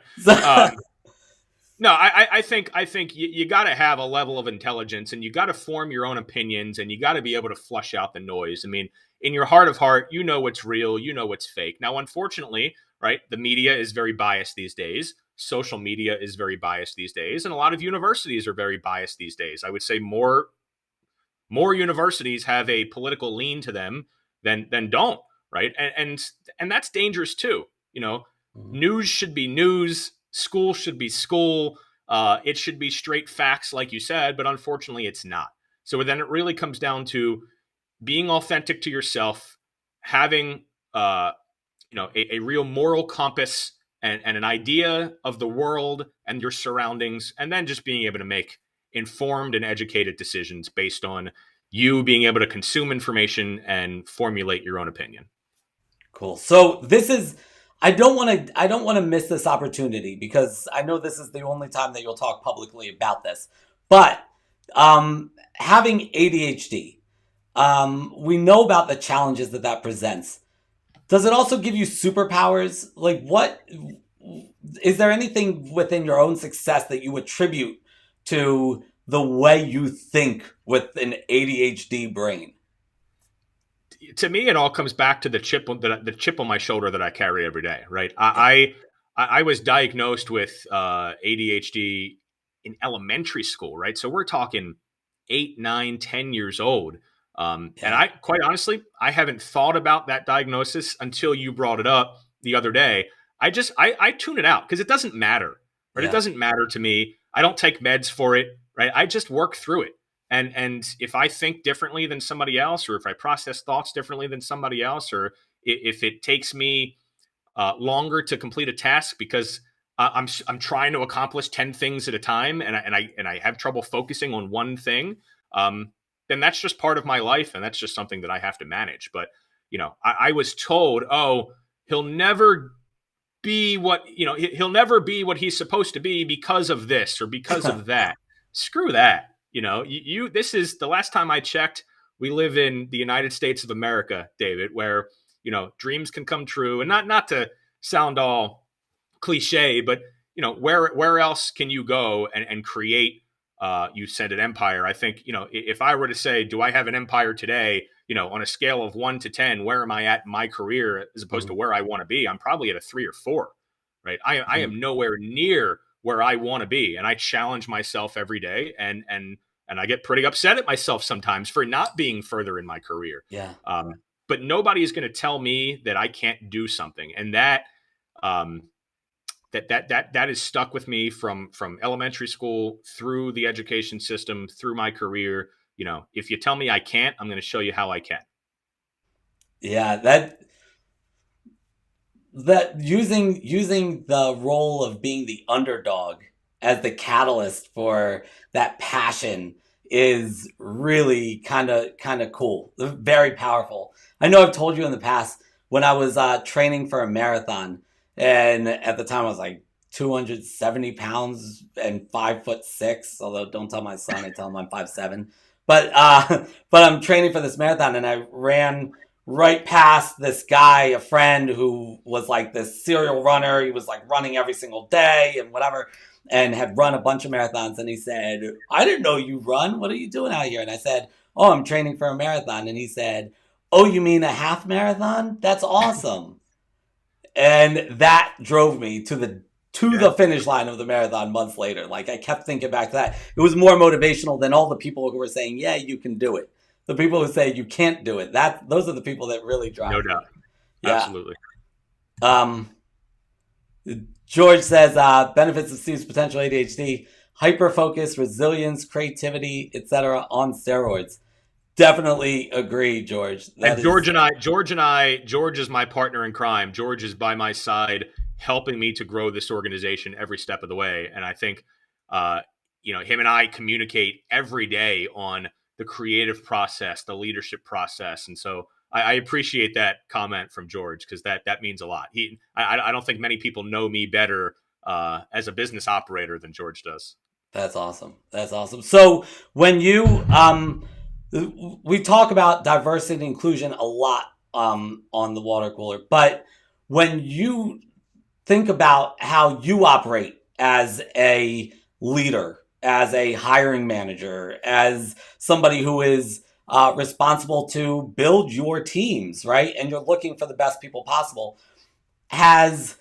No, I think you got to have a level of intelligence, and you got to form your own opinions, and you got to be able to flush out the noise. I mean, in your heart of heart, you know what's real, you know what's fake. Now, unfortunately, right, the media is very biased these days. Social media is very biased these days, and a lot of universities are very biased these days. I would say more universities have a political lean to them than don't, right? And that's dangerous too. News should be news, school should be school. It should be straight facts, like you said, but unfortunately, it's not. So then it really comes down to being authentic to yourself, having a real moral compass and an idea of the world and your surroundings, and then just being able to make informed and educated decisions based on you being able to consume information and formulate your own opinion. Cool. So this is I don't want to miss this opportunity because I know this is the only time that you'll talk publicly about this. But having ADHD, we know about the challenges that presents. Does it also give you superpowers? Like, what is there anything within your own success that you attribute to the way you think with an ADHD brain? To me, it all comes back to the chip on my shoulder that I carry every day. Right. I was diagnosed with ADHD in elementary school. Right. So we're talking 8, 9, 10 years old. And Yeah. I, quite honestly, I haven't thought about that diagnosis until you brought it up the other day. I tune it out because it doesn't matter. Right. It Yeah. doesn't matter to me. I don't take meds for it. Right. I just work through it. And if I think differently than somebody else, or if I process thoughts differently than somebody else, or if it takes me longer to complete a task because I'm trying to accomplish 10 things at a time, and I have trouble focusing on one thing, then that's just part of my life, and that's just something that I have to manage. But I was told, oh, he'll never be he'll never be what he's supposed to be because of this or because of that. Screw that. This is the last time I checked. We live in the United States of America, David, where dreams can come true, and not to sound all cliche, but where else can you go and create? You said an empire. I think if I were to say, do I have an empire today? On a scale of 1 to 10, where am I at in my career as opposed to where I want to be? I'm probably at a 3 or 4. Right? I am nowhere near where I want to be, and I challenge myself every day, and And I get pretty upset at myself sometimes for not being further in my career. Yeah. But nobody is going to tell me that I can't do something. And that is stuck with me from elementary school through the education system, through my career. If you tell me I can't, I'm going to show you how I can. Yeah, that using the role of being the underdog as the catalyst for that passion is really kind of cool. Very powerful. I know I've told you in the past when I was training for a marathon, and at the time I was like 270 pounds and 5'6". Although don't tell my son, I tell him I'm 5'7". But I'm training for this marathon, and I ran right past this guy, a friend who was like this serial runner. He was like running every single day and whatever, and had run a bunch of marathons. And he said, "I didn't know you run. What are you doing out here?" And I said, "Oh, I'm training for a marathon." And he said, "Oh, you mean a half marathon? That's awesome." And that drove me to the finish line of the marathon months later. Like, I kept thinking back to that. It was more motivational than all the people who were saying, "Yeah, you can do it." The people who say you can't do it, those are the people that really drive. No doubt. Yeah. Absolutely. George says, benefits of Steve's potential ADHD: hyper-focus, resilience, creativity, etc. on steroids. Definitely agree, George. George is my partner in crime. George is by my side, helping me to grow this organization every step of the way. And I think, him and I communicate every day on the creative process, the leadership process. And so I appreciate that comment from George, because that means a lot. I don't think many people know me better as a business operator than George does. That's awesome. So when you, we talk about diversity and inclusion a lot on the water cooler, but when you think about how you operate as a leader, as a hiring manager, as somebody who is responsible to build your teams, right? And you're looking for the best people possible. Has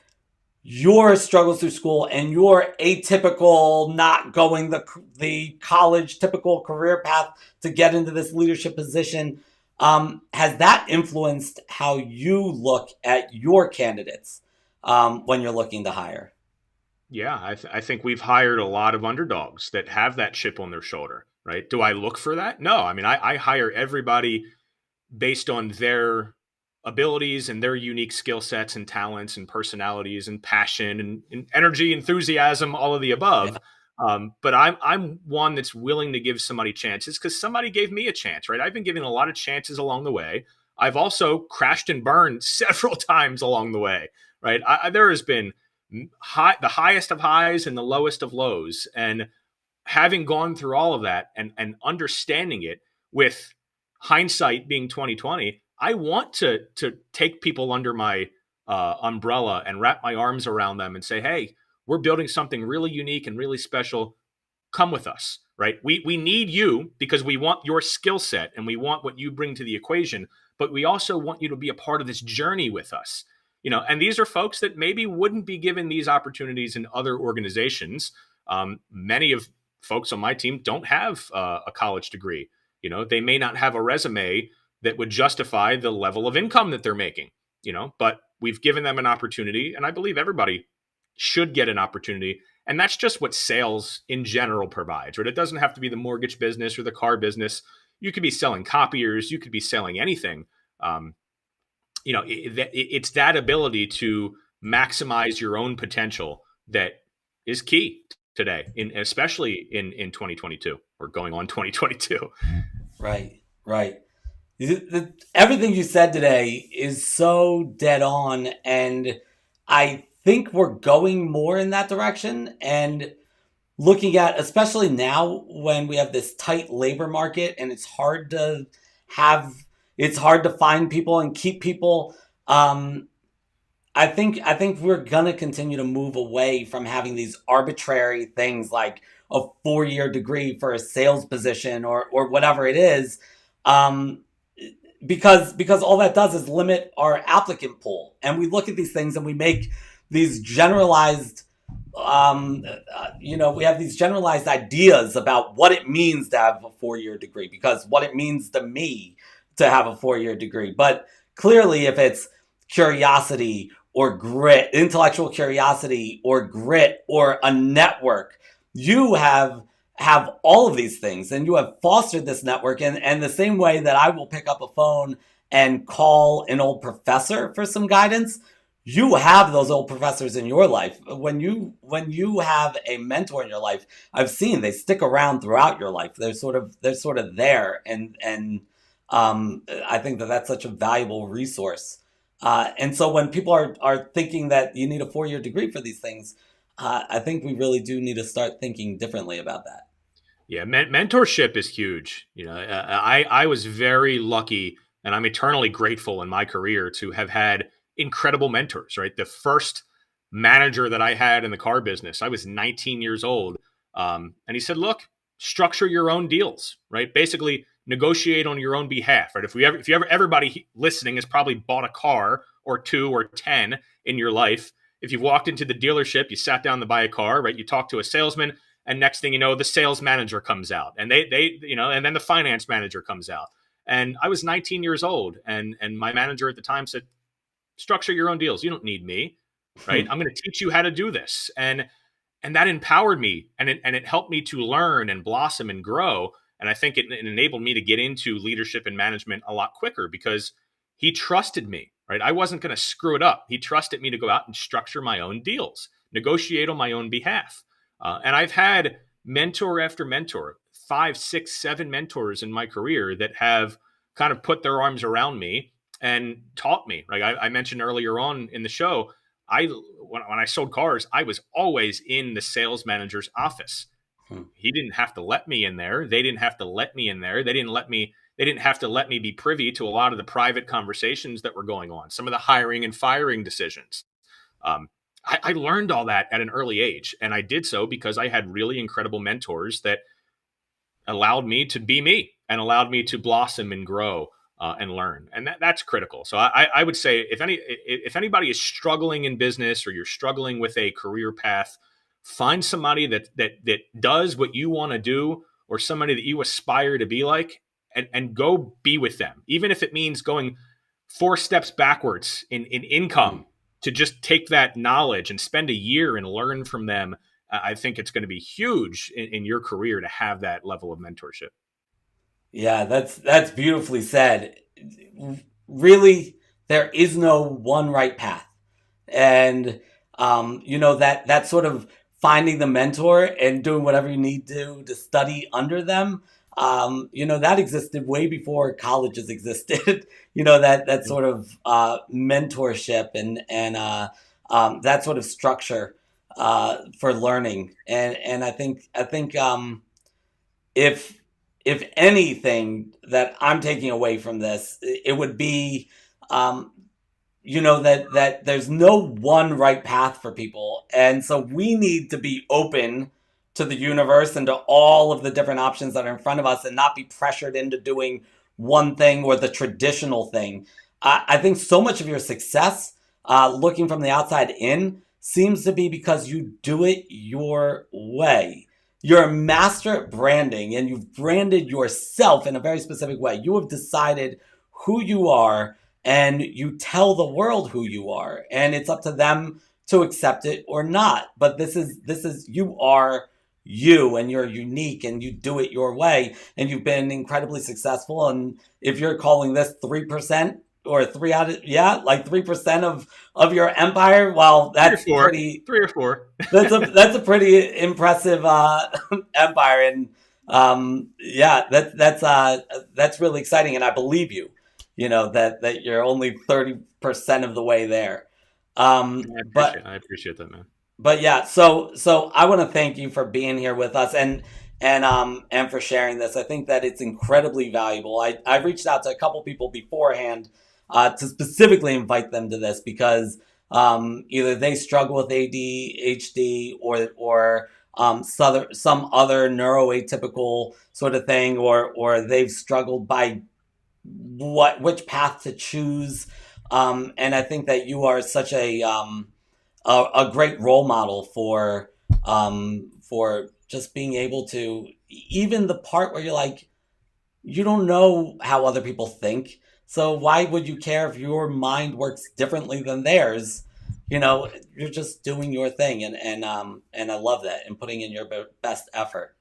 your struggles through school and your atypical, not going the college typical career path to get into this leadership position, has that influenced how you look at your candidates when you're looking to hire? Yeah, I think we've hired a lot of underdogs that have that chip on their shoulder, right? Do I look for that? No. I mean, I hire everybody based on their abilities and their unique skill sets and talents and personalities and passion and energy, enthusiasm, all of the above. But I'm one that's willing to give somebody chances because somebody gave me a chance, right? I've been given a lot of chances along the way. I've also crashed and burned several times along the way, right? There has been the highest of highs and the lowest of lows. And having gone through all of that and understanding it, with hindsight being 2020, I want to take people under my umbrella and wrap my arms around them and say, "Hey, we're building something really unique and really special. Come with us," right? We need you because we want your skill set and we want what you bring to the equation, but we also want you to be a part of this journey with us. And these are folks that maybe wouldn't be given these opportunities in other organizations. Many of folks on my team don't have a college degree. They may not have a resume that would justify the level of income that they're making, but we've given them an opportunity, and I believe everybody should get an opportunity. And that's just what sales in general provides, right? It doesn't have to be the mortgage business or the car business. You could be selling copiers. You could be selling anything. It's that ability to maximize your own potential that is key today, especially in 2022 or going on 2022. Right. Everything you said today is so dead on, and I think we're going more in that direction. And looking at, especially now when we have this tight labor market and it's hard to find people and keep people. I think we're gonna continue to move away from having these arbitrary things like a 4-year degree for a sales position or whatever it is, because all that does is limit our applicant pool. And we look at these things and we make these generalized we have these generalized ideas about what it means to have a 4-year degree, because what it means to me to have a 4-year degree. But clearly, if it's curiosity or grit, intellectual curiosity or grit or a network, you have all of these things, and you have fostered this network. And the same way that I will pick up a phone and call an old professor for some guidance, you have those old professors in your life. When you have a mentor in your life, I've seen they stick around throughout your life. They're sort of there, and I think that that's such a valuable resource. And so when people are thinking that you need a 4-year degree for these things, I think we really do need to start thinking differently about that. Yeah, mentorship is huge. I was very lucky, and I'm eternally grateful in my career to have had incredible mentors. Right, the first manager that I had in the car business, I was 19 years old, and he said, "Look, structure your own deals. Right, basically negotiate on your own behalf. Right, if everybody listening has probably bought a car or two or 10 in your life. If you've walked into the dealership, you sat down to buy a car. Right, you talk to a salesman." And next thing you know, the sales manager comes out, and and then the finance manager comes out. And I was 19 years old, and my manager at the time said, "Structure your own deals. You don't need me, right? I'm going to teach you how to do this." And that empowered me, and it helped me to learn and blossom and grow. And I think it enabled me to get into leadership and management a lot quicker because he trusted me, right? I wasn't going to screw it up. He trusted me to go out and structure my own deals, negotiate on my own behalf. And I've had mentor after mentor, 5, 6, 7 mentors in my career that have kind of put their arms around me and taught me. Like I mentioned earlier on in the show, when I sold cars, I was always in the sales manager's office. He didn't have to let me in there. They didn't have to let me in there. They didn't have to let me be privy to a lot of the private conversations that were going on, some of the hiring and firing decisions. I learned all that at an early age, and I did so because I had really incredible mentors that allowed me to be me and allowed me to blossom and grow and learn, and that's critical. So I would say if anybody is struggling in business or you're struggling with a career path, find somebody that does what you want to do, or somebody that you aspire to be like, and go be with them, even if it means going 4 steps backwards in income. To just take that knowledge and spend a year and learn from them. I think it's going to be huge in your career to have that level of mentorship. Yeah, that's beautifully said. Really, there is no one right path, and that sort of finding the mentor and doing whatever you need to study under them. That existed way before colleges existed. That sort of mentorship and that sort of structure for learning. And I think if anything that I'm taking away from this, it would be that there's no one right path for people, and so we need to be open to the universe and to all of the different options that are in front of us, and not be pressured into doing one thing or the traditional thing. I think so much of your success, looking from the outside in, seems to be because you do it your way. You're a master at branding, and you've branded yourself in a very specific way. You have decided who you are, and you tell the world who you are, and it's up to them to accept it or not. But this is you are you, and you're unique, and you do it your way, and you've been incredibly successful. And if you're calling this 3% or 3% of your empire, well, that's pretty 3 or 4. that's a pretty impressive empire. And that's really exciting, and I believe you. That you're only 30% of the way there. I appreciate that, man. But yeah, so I want to thank you for being here with us, and for sharing this. I think that it's incredibly valuable. I've reached out to a couple people beforehand to specifically invite them to this, because either they struggle with ADHD or some other neuroatypical sort of thing, or they've struggled by which path to choose. And I think that you are such a a great role model for just being able to, even the part where you're like, you don't know how other people think. So why would you care if your mind works differently than theirs? You're just doing your thing, and I love that, and putting in your best effort.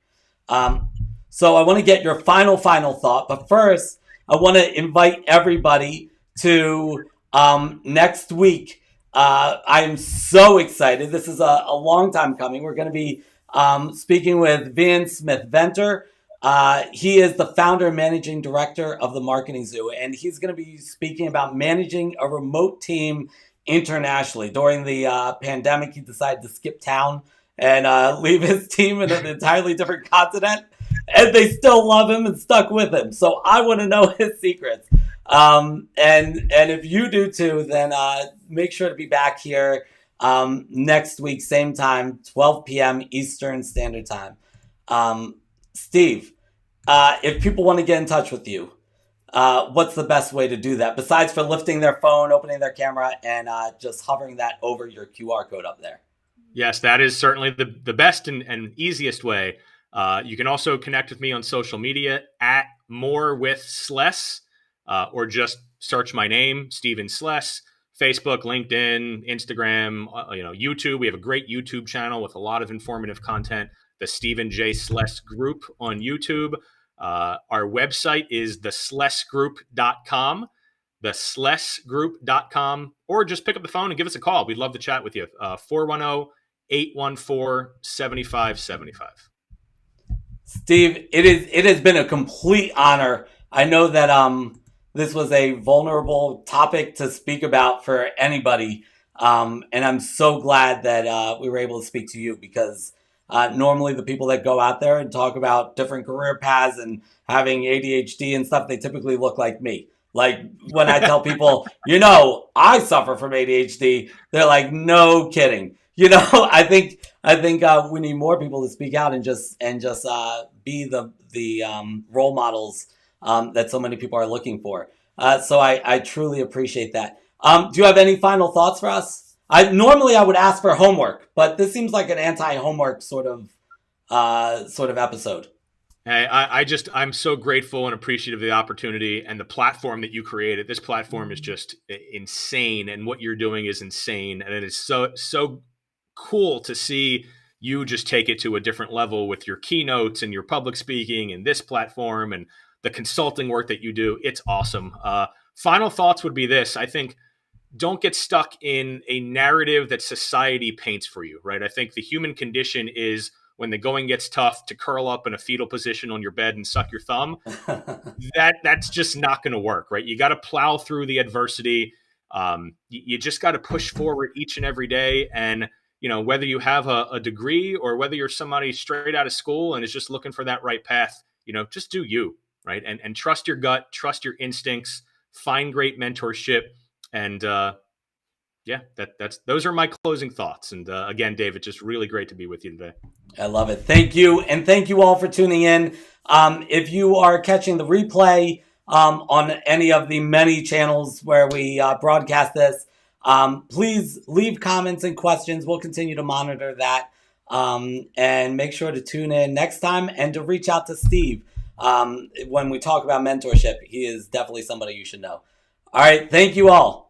Um, so I want to get your final thought, but first I want to invite everybody to next week. I'm so excited. This is a long time coming. We're going to be speaking with Van Smith-Venter. He is the founder and managing director of the Marketing Zoo, and he's going to be speaking about managing a remote team internationally. During the pandemic, he decided to skip town and leave his team in an entirely different continent, and they still love him and stuck with him. So I want to know his secrets. And if you do too, then make sure to be back here next week, same time, 12 p.m. Eastern Standard Time. Steve, if people want to get in touch with you, what's the best way to do that, besides for lifting their phone, opening their camera, and just hovering that over your QR code up there? Yes, that is certainly the best and easiest way. You can also connect with me on social media at More with Sless, or just search my name, Steven Sless. Facebook, LinkedIn, Instagram, YouTube. We have a great YouTube channel with a lot of informative content. The Stephen J. Sless Group on YouTube. Our website is theslessgroup.com, theslessgroup.com, or just pick up the phone and give us a call. We'd love to chat with you. 410-814-7575. Steve, it has been a complete honor. I know that this was a vulnerable topic to speak about for anybody, and I'm so glad that we were able to speak to you, because normally the people that go out there and talk about different career paths and having ADHD and stuff, they typically look like me. Like when I tell people, I suffer from ADHD, they're like, no kidding. I think we need more people to speak out and just be the role models that so many people are looking for. So I truly appreciate that. Do you have any final thoughts for us? Normally I would ask for homework, but this seems like an anti-homework sort of episode. Hey, I'm so grateful and appreciative of the opportunity and the platform that you created. This platform is just insane, and what you're doing is insane, and it is so cool to see you just take it to a different level with your keynotes and your public speaking and this platform and the consulting work that you do. It's awesome. Final thoughts would be this. I think don't get stuck in a narrative that society paints for you, right? I think the human condition is, when the going gets tough, to curl up in a fetal position on your bed and suck your thumb. That's just not going to work, right? You got to plow through the adversity. You just got to push forward each and every day. And, whether you have a degree or whether you're somebody straight out of school and is just looking for that right path, just do you, right? And trust your gut, trust your instincts, find great mentorship. And those are my closing thoughts. And again, David, just really great to be with you today. I love it. Thank you. And thank you all for tuning in. If you are catching the replay on any of the many channels where we broadcast this, please leave comments and questions. We'll continue to monitor that. And make sure to tune in next time and to reach out to Steve when we talk about mentorship. He is definitely somebody you should know. All right. Thank you all.